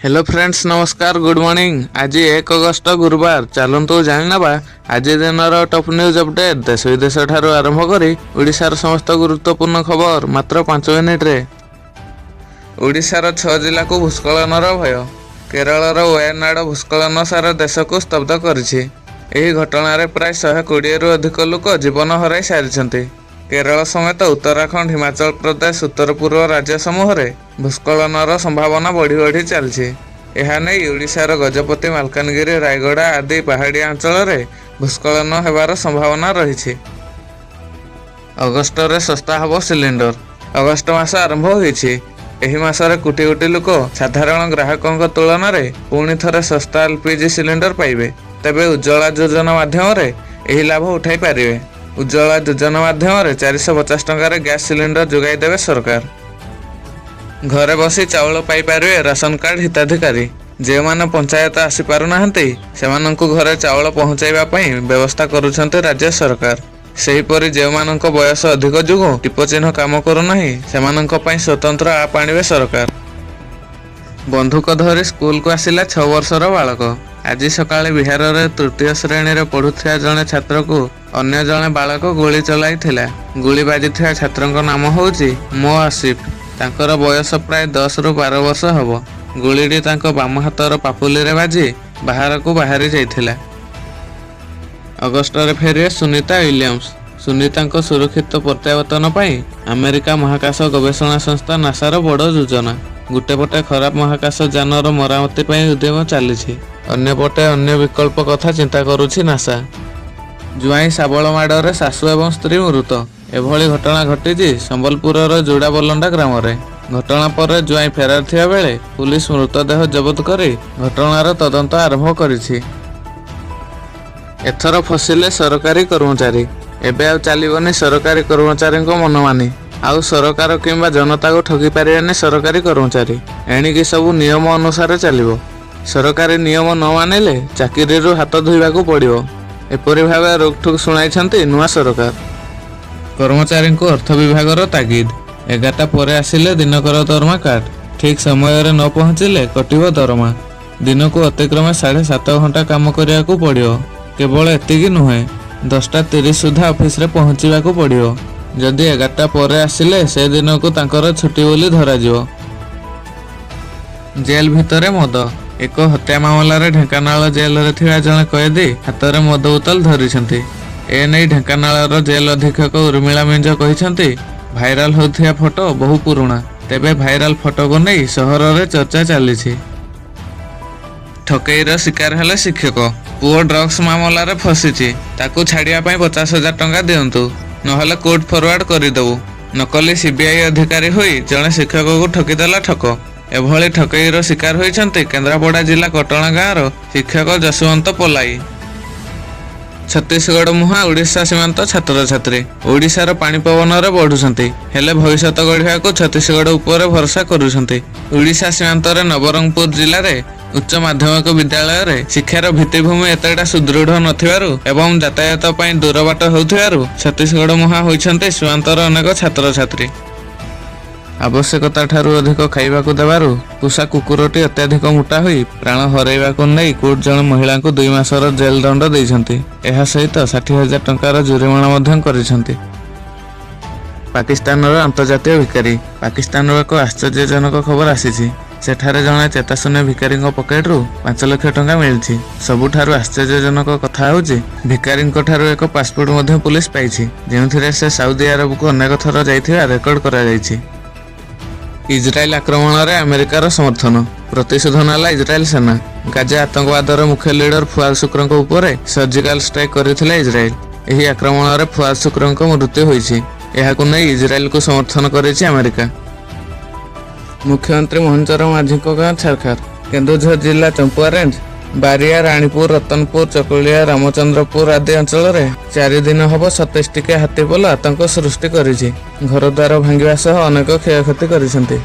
Hello friends नमस्कार good morning. आज 1 अगस्त गुरुवार चलतु जाणवा आज दिन टॉप न्यूज अपडेट देश विदेश ठारू आरंभ करी ओडिशार समस्त गुरुत्वपूर्ण खबर मात्र 5 मिनिट रे। ओडिशार 6 जिला को भूस्खलनर भय। केरलर वायनाड भूस्खलन सारा देश को स्तब्ध करिछि। एही घटनारे प्राय 120 रु अधिक लोक जीवन हराई सारिछन्ति। केरल समेत उत्तराखंड हिमाचल प्रदेश उत्तर पूर्व राज्य समूह रे भूस्खलनर संभावना बढ़ी बढ़ी चलछि। एहा नै ओडिशार गजपति मालकानगिरी रायगड़ा आदि पहाड़िया अंचल रे भूस्खलन हेबार संभावना रहिछि। अगस्त रे सस्ता हबो सिलिंडर। अगस्त मास आरंभ होइछि। एही मासरे कोटी कोटी लोक साधारण ग्राहकଙ୍କ तुलन रे पुणी थरे सस्ता एलपीजी सिलिंडर पाइबे। तेबे उज्ज्वला योजना माध्यम रे एही लाभ उठाई पारिबे। उज्ज्वला योजना माध्यम 450 टंकार गैस सिलिंडर जोगाई देवे सरकार। घरे बसी चाउल पाई पारे राशन कार्ड हिताधिकारी। जे माने पंचायत आसी पारु नाहंती सेमानंकु घरे चाउल पहुंचाइबा पई व्यवस्था करूछन्ते राज्य सरकार। सेहीपरि जे मानंक बयस अधिक जुगु टिप चिन्ह काम करू नाही सेमानंक पई स्वतंत्र आप आनिबे सरकार। बंधुक धरी स्कूल को आसिला 6 वर्षर बालक। आज सकाळे बिहार रे तृतीय श्रेणी रे पढुथिया जणे छात्र को अन्य जणे बालक गोली चलाई थिला। गोली बाजिथिया छात्रंक नाम होउची मो आसिफ। तांकर बयस प्राय 10 रु 12 वर्ष हबो। गोलीडी तांको बाम हातर पापुली रे बाजी बाहर को बाहरी जाइथिला। अगस्त रे फेरिए सुनीता विलियम्स। सुनीता को सुरक्षित प्रत्यावर्तन पई अमेरिका महाकाश गवेषणा संस्था नासार बड़ योजना। गुटे पटे खराब महाकाश जानर मरामती पई उद्यम चलीछि। अन्य पटे अन्य विकल्प कथा चिंता करुछि नासा। जुआई साबल माड़े शाशु एवं स्त्री मृत। एभली घटना घटी संबलपुर जोड़ा बलंडा ग्राम रे। घटना पर जुआई फेरार थिया बेले पुलिस मृतदेह जबत करी घटनार तदंत आरंभ करिछि। एथर फसिले सरकारी कर्मचारी। एबे आउ चलिबनी सरकारी कर्मचारी मनमानी। आउ सरकार किंबा जनता को ठगी पारिबेनी सरकारी कर्मचारी। एणिकी सबु नियम अनुसार चलिबो। सरकारी नियम न मानिले चाकरी हाथ धोइबाकू पड़िबो। एपरि भावे रोकठोक शुणाइछन्ति नुआ सरकार। कर्मचारी को अर्थ विभागर तागिद। 11टा परे आसिले दिनकर दरमा काट। ठीक समय रे न पहुँचिले कटिबो दरमा। दिन को अतिक्रमे 7.5 घंटा काम करियाकू पड़िबो। केवल एतिकी नुहे 10:30 सुधा ऑफिस रे पहुँचिबाकू पड़िबो। जदि 11टा परे आसिले से दिन को तांकर छुट्टी बोली धरा जिवो। जेल भितरे मद। एक हत्या मामला रे ढेंकानाल जेल रे थिया जने कैदी हाथ रे मद बोतल धरिछन्ति। एने ढेंकानाल जेल अधीक्षक उर्मिला मिंज कहिछन्ति भाइराल होथिया फोटो बहु पुराणा। तेबे भाइराल फोटो को नै शहर रे चर्चा चलीछि। ठकेईर शिकार हेले शिक्षक। पुओ ड्रग्स मामला रे फसिछि। ताकू छाड़िया पई 50,000 टंका दियंतु नहले कोर्ट फरवर्ड करिदेबु। नकली सीबीआई अधिकारी होई जने शिक्षक को ठकीदेला ठक। एभली ठकेईर शिकार होइछन्ति केन्द्रापड़ा जिला कटणा गाँव शिक्षक जसवंत पलाई। छत्तीसगढ़ मुहां ओडिशा सीमांत छात्र छात्री ओडिशार पानी पवन रे बढ़ुछन्ति। हेले भविष्यत गढ़िया को छत्तीसगढ़ ऊपर भरोसा करुछन्ति। ओडिशा सीमांत रे नवरंगपुर जिले रे उच्च माध्यमिक विद्यालय रे शिक्षार भित्तिभूमि एतेटा सुदृढ़ नथिबारु एवं यातायात पई दूर बाट होउथिबारु छत्तीसगढ़ मुहां होइछन्ति सीमांतर अनेक छात्र छात्री। आवश्यकता ठारू अधिक खाइबाकू देबारु पुषा कुकुरटी अत्याधिक मोटा होई प्राण हरैबाकू नै कोर्ट जन महिला को 2 मासर जेल दंड दैछन्ति। एहा सहित 60,000 टंकार जुरिमाना मध्यम करिछन्ति। पाकिस्तान अंतर्जातीय भिकारी। पाकिस्तान एक आश्चर्यजनक खबर आसीछि। सेठारे जने चेताशून्य भिकारी पकेटरू 5 लाख टंका मिलिछि। सबुठारू आश्चर्यजनक कथा होउछि भिकारी ठारू एक पासपोर्ट मध्य पुलिस पाइछि जेउथिरे से सऊदी अरब को अनेक थर जाइथिबा रेकर्ड करा जाइछि। इजराइल आक्रमण रे अमेरिकार समर्थन। प्रतिशोध नेला इजराइल सेना। गाजा आतंकवादर मुख्य लीडर फुआद शुक्रଙ୍କ उपरे सर्जिकल स्ट्राइक करिथिले इजराइल। एही आक्रमण रे फुआद शुक्रଙ୍କ मृत्यु होइछि। एहाकु नै इजराइल को समर्थन करिछि अमेरिका। मुख्यमंत्री मोहन चरण माझीको गाँ छारखार। केन्दुझर जिला चंपुआ रेंज बारिया रानीपुर रतनपुर चकुलिया रामचंद्रपुर आदि अंचल रे 4 दिन हब 27 टिके हाथीपल आतंक सृष्टि करिछि। घर द्वार भांगिबा सह अनेक क्षयक्षति करिसेंति।